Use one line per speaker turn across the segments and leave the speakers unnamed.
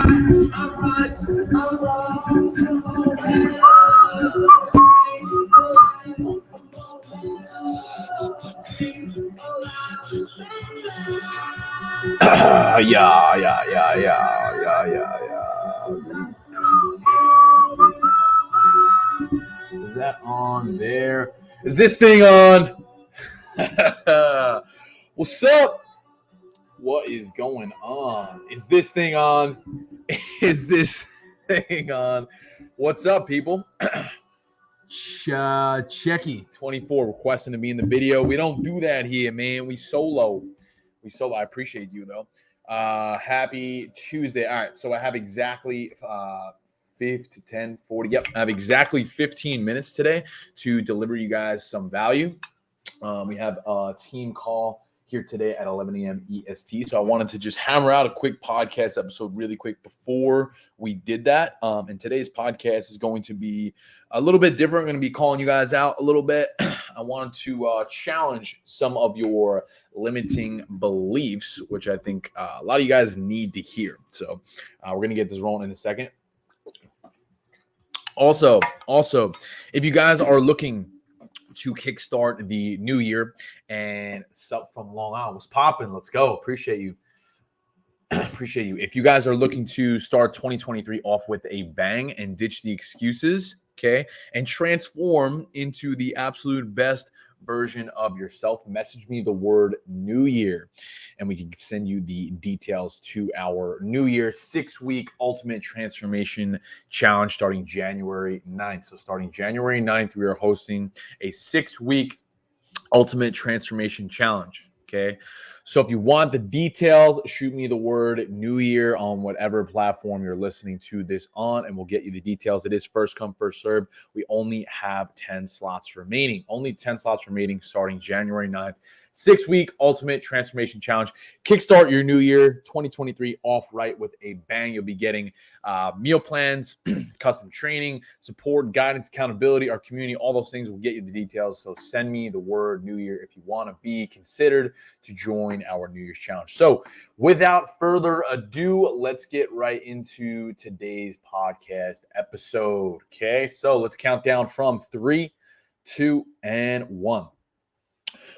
Yeah. Is that on there? Is this thing on? What's up? What is going on? Is this thing on? Is this thing on? What's up, people? Checky 24 requesting to be in the video. We don't do that here, man. We solo. I appreciate you though. Happy Tuesday. All right, so I have exactly 5 to 10, 40. Yep, I have exactly 15 minutes today to deliver you guys some value. We have a team call here today at 11 a.m. EST. So I wanted to just hammer out a quick podcast episode really quick before we did that. And today's podcast is going to be a little bit different. I'm going to be calling you guys out a little bit. I wanted to challenge some of your limiting beliefs, which I think a lot of you guys need to hear. So we're going to get this rolling in a second. Also, if you guys are looking to kickstart the new year, and Sup from Long Island was popping. Let's go. Appreciate you. If you guys are looking to start 2023 off with a bang and ditch the excuses, okay, and transform into the absolute best version of yourself, message me the word New Year, and we can send you the details to our New Year 6-week Ultimate Transformation Challenge starting January 9th. So starting January 9th, we are hosting a 6-week Ultimate Transformation Challenge. Okay. So if you want the details, shoot me the word New Year on whatever platform you're listening to this on, and we'll get you the details. It is first come, first serve. We only have 10 slots remaining. Only 10 slots remaining starting January 9th. 6-week Ultimate Transformation Challenge. Kickstart your new year 2023 off right with a bang. You'll be getting meal plans, custom training, support, guidance, accountability, our community, all those things. Will get you the details. So send me the word New Year if you want to be considered to join our New Year's challenge. So without further ado, let's get right into today's podcast episode. Okay, so let's count down from 3, 2, and 1.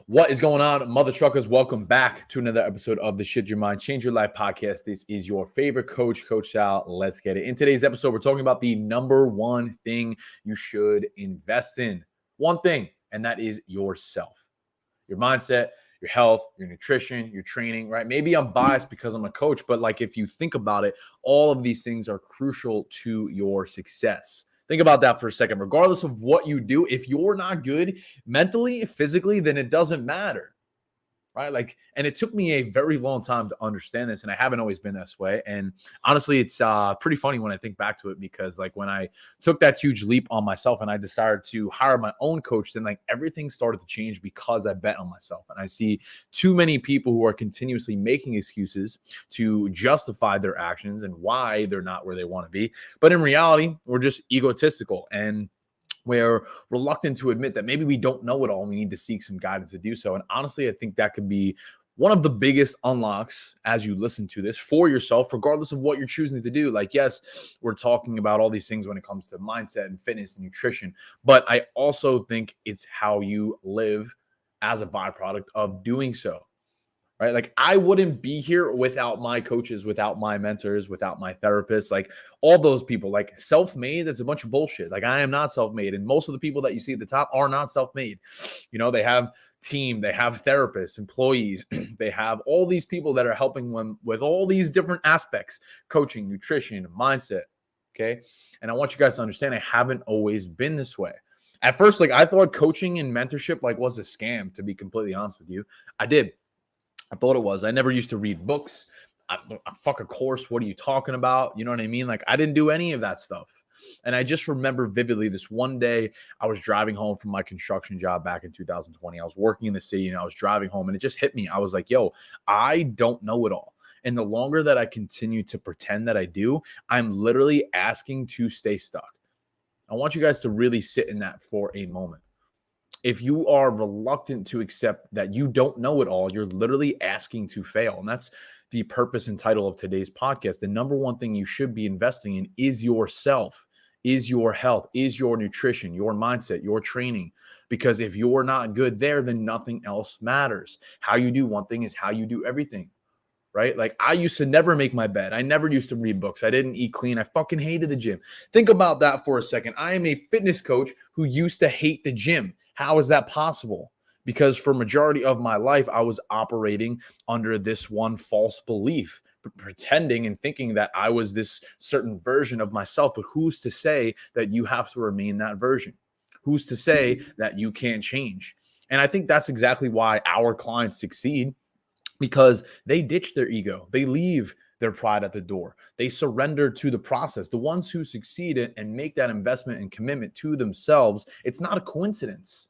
What is going on, mother truckers? Welcome back to another episode of the Shift Your Mind, Change Your Life podcast. This is your favorite coach, Coach Sal. Let's get it. In today's episode, we're talking about the number one thing you should invest in. One thing, and that is yourself, your mindset, your health, your nutrition, your training, right? Maybe I'm biased because I'm a coach, but like if you think about it, all of these things are crucial to your success. Think about that for a second. Regardless of what you do, if you're not good mentally, physically, then it doesn't matter, right? Like, and it took me a very long time to understand this, and I haven't always been this way. And honestly, it's pretty funny when I think back to it, because like when I took that huge leap on myself and I decided to hire my own coach, then like everything started to change because I bet on myself. And I see too many people who are continuously making excuses to justify their actions and why they're not where they want to be. But in reality, we're just egotistical, and we're reluctant to admit that maybe we don't know it all and we need to seek some guidance to do so. And honestly, I think that could be one of the biggest unlocks as you listen to this for yourself, regardless of what you're choosing to do. Like, yes, we're talking about all these things when it comes to mindset and fitness and nutrition, but I also think it's how you live as a byproduct of doing so. Right? Like I wouldn't be here without my coaches, without my mentors, without my therapists, like all those people. Like self-made, that's a bunch of bullshit. Like I am not self-made. And most of the people that you see at the top are not self-made. You know, they have team, they have therapists, employees, they have all these people that are helping them with all these different aspects, coaching, nutrition, mindset. Okay. And I want you guys to understand, I haven't always been this way. At first, like I thought coaching and mentorship like was a scam, to be completely honest with you. I did. I thought it was. I never used to read books. I fuck a course. What are you talking about? You know what I mean? Like I didn't do any of that stuff. And I just remember vividly this one day I was driving home from my construction job back in 2020. I was working in the city and I was driving home, and it just hit me. I was like, yo, I don't know it all. And the longer that I continue to pretend that I do, I'm literally asking to stay stuck. I want you guys to really sit in that for a moment. If you are reluctant to accept that you don't know it all, you're literally asking to fail. And that's the purpose and title of today's podcast, the number one thing you should be investing in is yourself, is your health, is your nutrition, your mindset, your training. Because if you're not good there, then nothing else matters. How you do one thing is how you do everything, right? Like I used to never make my bed. I never used to read books. I didn't eat clean. I fucking hated the gym. Think about that for a second. I am a fitness coach who used to hate the gym. How is that possible? Because for majority of my life, I was operating under this one false belief, pretending and thinking that I was this certain version of myself. But who's to say that you have to remain that version? Who's to say that you can't change? And I think that's exactly why our clients succeed, because they ditch their ego. They leave their pride at the door. They surrender to the process. The ones who succeed and make that investment and commitment to themselves, it's not a coincidence.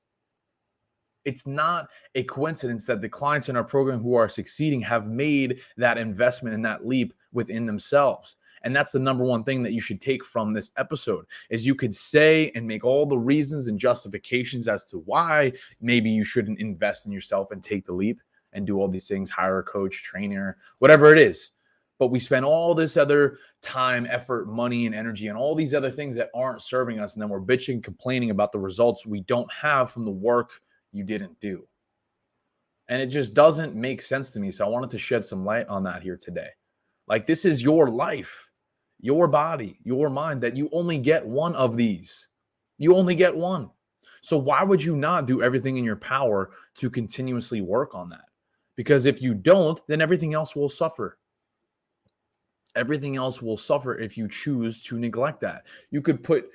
It's not a coincidence that the clients in our program who are succeeding have made that investment and that leap within themselves. And that's the number one thing that you should take from this episode is you could say and make all the reasons and justifications as to why maybe you shouldn't invest in yourself and take the leap and do all these things, hire a coach, trainer, whatever it is. But we spend all this other time, effort, money, and energy and all these other things that aren't serving us. And then we're bitching, complaining about the results we don't have from the work you didn't do. And it just doesn't make sense to me. So I wanted to shed some light on that here today. Like, this is your life, your body, your mind, that you only get one of these. You only get one. So why would you not do everything in your power to continuously work on that? Because if you don't, then everything else will suffer. Everything else will suffer if you choose to neglect that. You could put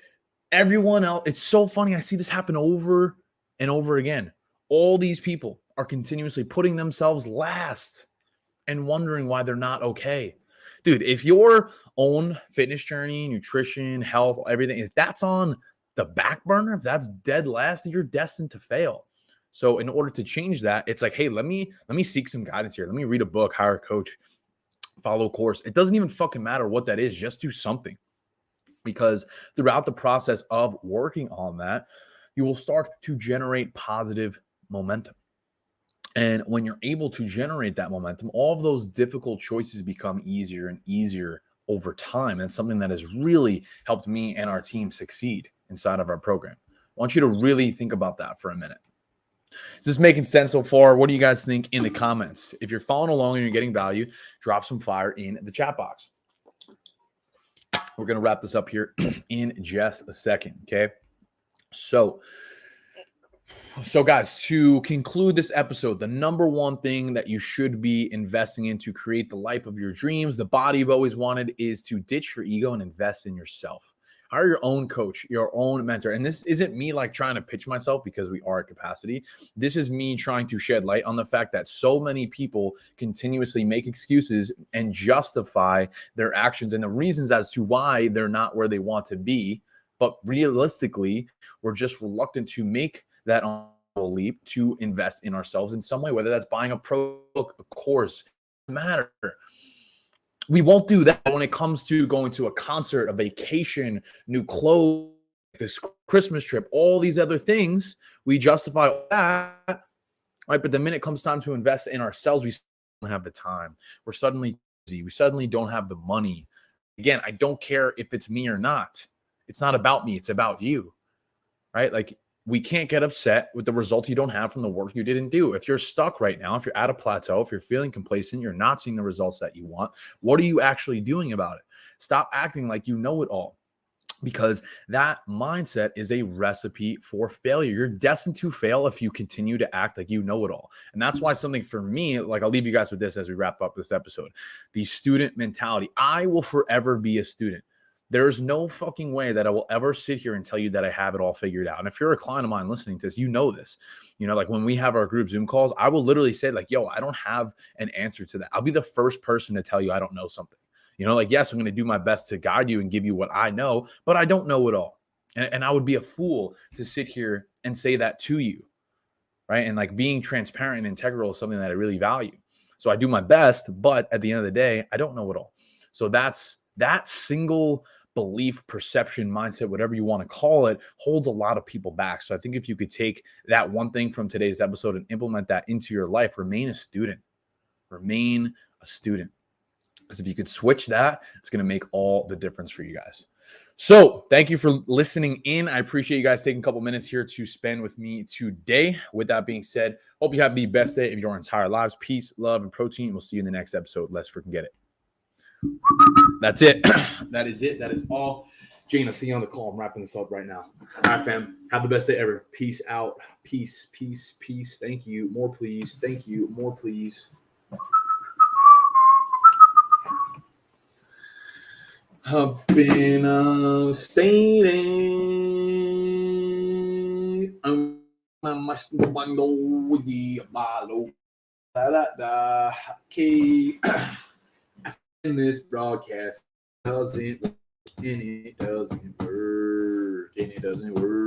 everyone else. It's so funny. I see this happen over and over again. All these people are continuously putting themselves last and wondering why they're not okay. Dude, if your own fitness journey, nutrition, health, everything, if that's on the back burner, if that's dead last, you're destined to fail. So in order to change that, it's like, hey, let me seek some guidance here. Let me read a book, hire a coach, follow a course. It doesn't even fucking matter what that is. Just do something. Because throughout the process of working on that, you will start to generate positive momentum. And when you're able to generate that momentum, all of those difficult choices become easier and easier over time. And something that has really helped me and our team succeed inside of our program. I want you to really think about that for a minute. Is this making sense so far? What do you guys think in the comments? If you're following along and you're getting value, drop some fire in the chat box. We're going to wrap this up here in just a second, okay? So guys, to conclude this episode, the number one thing that you should be investing in to create the life of your dreams, the body you've always wanted, is to ditch your ego and invest in yourself. Hire your own coach, your own mentor. And this isn't me like trying to pitch myself because we are at capacity. This is me trying to shed light on the fact that so many people continuously make excuses and justify their actions and the reasons as to why they're not where they want to be. But realistically, we're just reluctant to make that leap to invest in ourselves in some way, whether that's buying a book, a course, doesn't matter. We won't do that when it comes to going to a concert, a vacation, new clothes, this Christmas trip, all these other things. We justify that, right? But the minute it comes time to invest in ourselves, we don't have the time. We're suddenly busy. We suddenly don't have the money. Again, I don't care if it's me or not. It's not about me. It's about you, right? Like, we can't get upset with the results you don't have from the work you didn't do. If you're stuck right now, if you're at a plateau, if you're feeling complacent, you're not seeing the results that you want, what are you actually doing about it? Stop acting like you know it all, because that mindset is a recipe for failure. You're destined to fail if you continue to act like you know it all. And that's why something for me, like, I'll leave you guys with this as we wrap up this episode, the student mentality. I will forever be a student. There's no fucking way that I will ever sit here and tell you that I have it all figured out. And if you're a client of mine listening to this, you know this. You know, like when we have our group Zoom calls, I will literally say like, yo, I don't have an answer to that. I'll be the first person to tell you I don't know something. You know, like, yes, I'm going to do my best to guide you and give you what I know, but I don't know it all. And I would be a fool to sit here and say that to you, right? And like, being transparent and integral is something that I really value. So I do my best, but at the end of the day, I don't know it all. So that's that single belief, perception, mindset, whatever you want to call it, holds a lot of people back. So I think if you could take that one thing from today's episode and implement that into your life, remain a student. Remain a student. Because if you could switch that, it's going to make all the difference for you guys. So thank you for listening in. I appreciate you guys taking a couple minutes here to spend with me today. With that being said, hope you have the best day of your entire lives. Peace, love, and protein. We'll see you in the next episode. Let's freaking get it. That's it. That is it. That is all. Jane, I'll see you on the call. I'm wrapping this up right now. All right, fam. Have the best day ever. Peace out. Peace, peace, peace. Thank you. More, please. Thank you. More, please. I've been staying. I must go with the bottle. Okay. In this broadcast doesn't work, and it doesn't work, and it doesn't work.